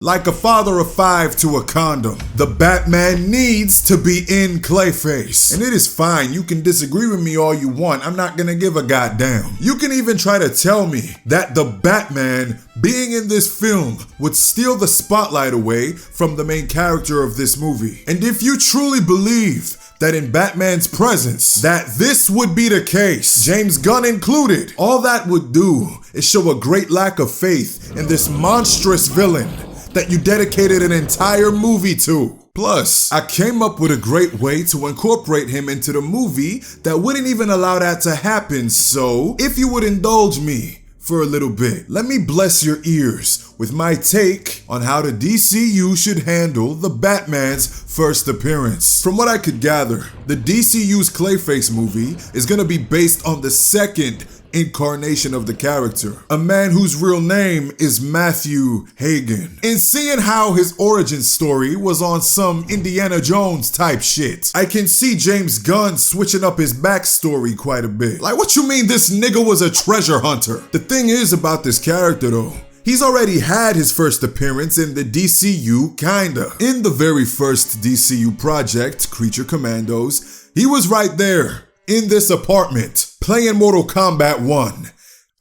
Like a father of five to a condom, the Batman needs to be in Clayface. And it is fine, you can disagree with me all you want, I'm not gonna give a goddamn. You can even try to tell me that the Batman being in this film would steal the spotlight away from the main character of this movie. And if you truly believe that in Batman's presence, that this would be the case, James Gunn included, all that would do is show a great lack of faith in this monstrous villain that you dedicated an entire movie to. Plus, I came up with a great way to incorporate him into the movie that wouldn't even allow that to happen, so if you would indulge me for a little bit, let me bless your ears with my take on how the DCU should handle the Batman's first appearance. From what I could gather, the DCU's Clayface movie is gonna be based on the second incarnation of the character, a man whose real name is Matthew Hagen. In seeing how his origin story was on some Indiana Jones type shit, I can see James Gunn switching up his backstory quite a bit. Like, what you mean this nigga was a treasure hunter? The thing is about this character though, he's already had his first appearance in the DCU, kinda. In the very first DCU project, Creature Commandos, he was right there in this apartment playing Mortal Kombat 1.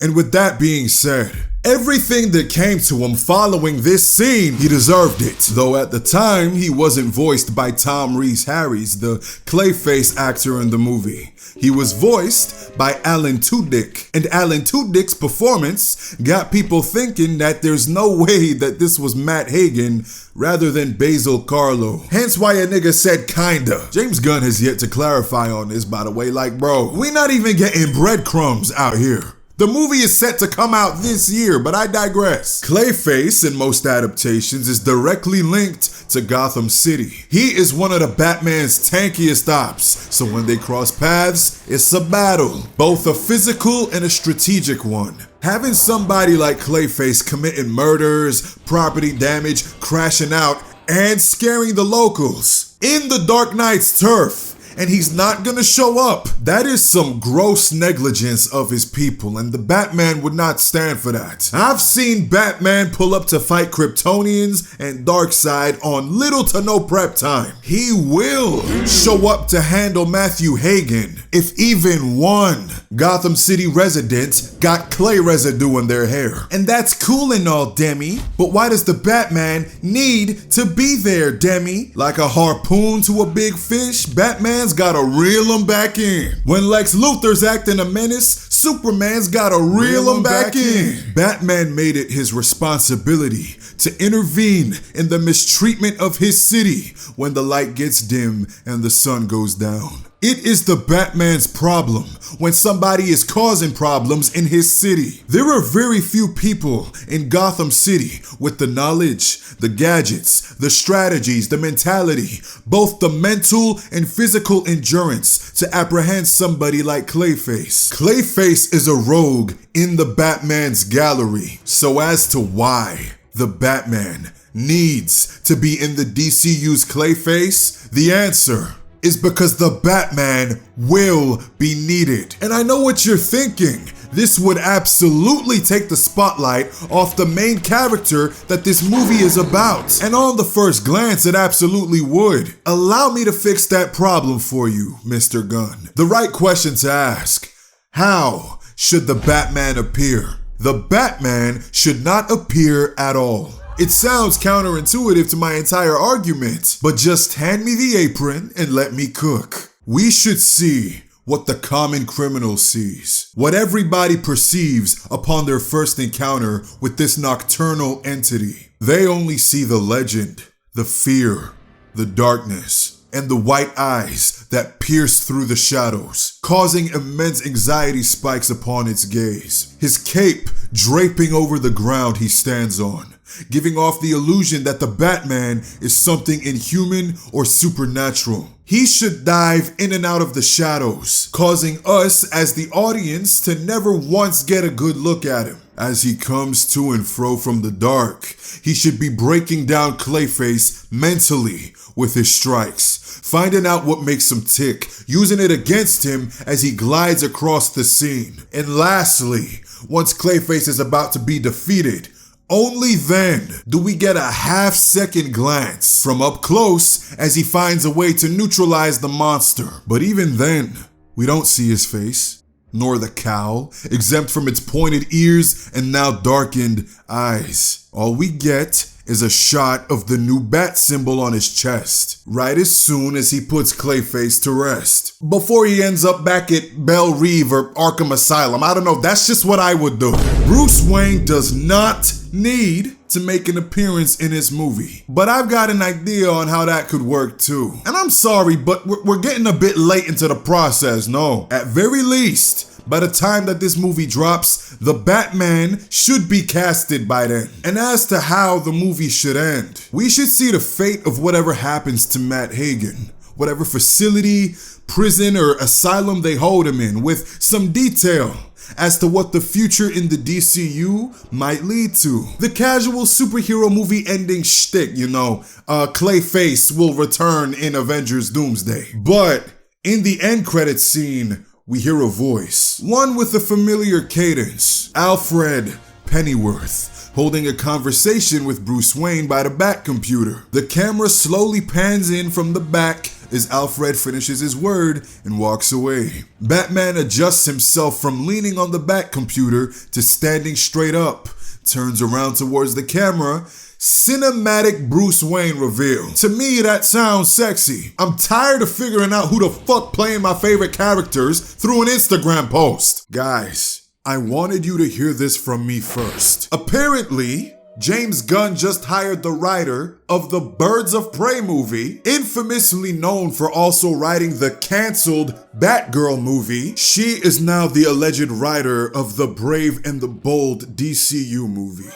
And with that being said, everything that came to him following this scene, he deserved it. Though at the time, he wasn't voiced by Tom Rhys-Harris, the Clayface actor in the movie. He was voiced by Alan Tudyk, and Alan Tudyk's performance got people thinking that there's no way that this was Matt Hagen rather than Basil Carlo. Hence why a nigga said kinda. James Gunn has yet to clarify on this, by the way. Like, bro, we not even getting breadcrumbs out here. The movie is set to come out this year, but I digress. Clayface, in most adaptations, is directly linked to Gotham City. He is one of the Batman's tankiest ops, so when they cross paths, it's a battle, both a physical and a strategic one. Having somebody like Clayface committing murders, property damage, crashing out, and scaring the locals in the Dark Knight's turf, and he's not gonna show up, that is some gross negligence of his people, and the Batman would not stand for that. I've seen Batman pull up to fight Kryptonians and Darkseid on little to no prep time. He will show up to handle Matthew Hagen if even one Gotham City resident got clay residue in their hair. And that's cool and all, Demi, but why does the Batman need to be there, Demi? Like a harpoon to a big fish, Batman's gotta reel him back in. When Lex Luthor's acting a menace, Superman's gotta reel him back in. Batman made it his responsibility to intervene in the mistreatment of his city when the light gets dim and the sun goes down. It is the Batman's problem when somebody is causing problems in his city. There are very few people in Gotham City with the knowledge, the gadgets, the strategies, the mentality, both the mental and physical endurance to apprehend somebody like Clayface. Clayface is a rogue in the Batman's gallery. So as to why the Batman needs to be in the DCU's Clayface, the answer is because the Batman will be needed. And I know what you're thinking. This would absolutely take the spotlight off the main character that this movie is about. And on the first glance, it absolutely would. Allow me to fix that problem for you, Mr. Gunn. The right question to ask: how should the Batman appear? The Batman should not appear at all. It sounds counterintuitive to my entire argument, but just hand me the apron and let me cook. We should see what the common criminal sees, what everybody perceives upon their first encounter with this nocturnal entity. They only see the legend, the fear, the darkness, and the white eyes that pierce through the shadows, causing immense anxiety spikes upon its gaze. His cape draping over the ground he stands on, giving off the illusion that the Batman is something inhuman or supernatural. He should dive in and out of the shadows, causing us as the audience to never once get a good look at him. As he comes to and fro from the dark, he should be breaking down Clayface mentally with his strikes, finding out what makes him tick, using it against him as he glides across the scene. And lastly, once Clayface is about to be defeated, Only then do we get a half-second glance from up close as he finds a way to neutralize the monster. But even then, we don't see his face, nor the cowl, exempt from its pointed ears and now darkened eyes. All we get is a shot of the new bat symbol on his chest, right as soon as he puts Clayface to rest. Before he ends up back at Belle Reve or Arkham Asylum. I don't know, that's just what I would do. Bruce Wayne does not need to make an appearance in this movie, but I've got an idea on how that could work too. And I'm sorry, but we're getting a bit late into the process, no. At very least, by the time that this movie drops, the Batman should be casted by then. And as to how the movie should end, we should see the fate of whatever happens to Matt Hagen, whatever facility, prison, or asylum they hold him in, with some detail as to what the future in the DCU might lead to. The casual superhero movie ending shtick, Clayface will return in Avengers Doomsday. But in the end credits scene, we hear a voice, one with a familiar cadence, Alfred Pennyworth, holding a conversation with Bruce Wayne by the Bat computer. The camera slowly pans in from the back as Alfred finishes his word and walks away. Batman adjusts himself from leaning on the Bat computer to standing straight up, turns around towards the camera. Cinematic Bruce Wayne reveal. To me, that sounds sexy. I'm tired of figuring out who the fuck playing my favorite characters through an Instagram post. Guys, I wanted you to hear this from me first. Apparently, James Gunn just hired the writer of the Birds of Prey movie, infamously known for also writing the canceled Batgirl movie. She is now the alleged writer of the Brave and the Bold DCU movie.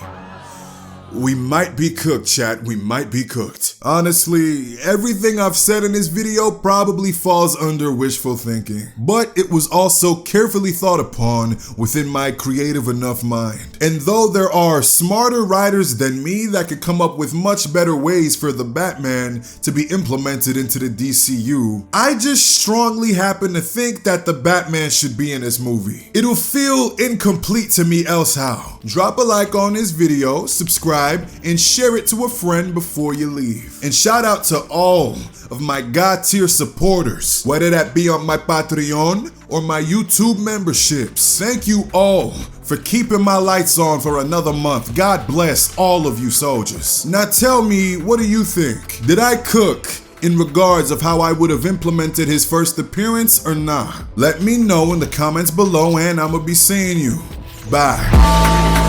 We might be cooked, chat. We might be cooked. Honestly, everything I've said in this video probably falls under wishful thinking, but it was also carefully thought upon within my creative enough mind. And though there are smarter writers than me that could come up with much better ways for the Batman to be implemented into the DCU, I just strongly happen to think that the Batman should be in this movie. It'll feel incomplete to me Elsehow. Drop a like on this video, subscribe, and share it to a friend before you leave. And shout out to all of my God tier supporters, whether that be on my Patreon or my YouTube memberships. Thank you all for keeping my lights on for another month. God bless all of you soldiers. Now tell me, what do you think? Did I cook in regards of how I would have implemented his first appearance or not? Let me know in the comments below and I'ma be seeing you. Bye.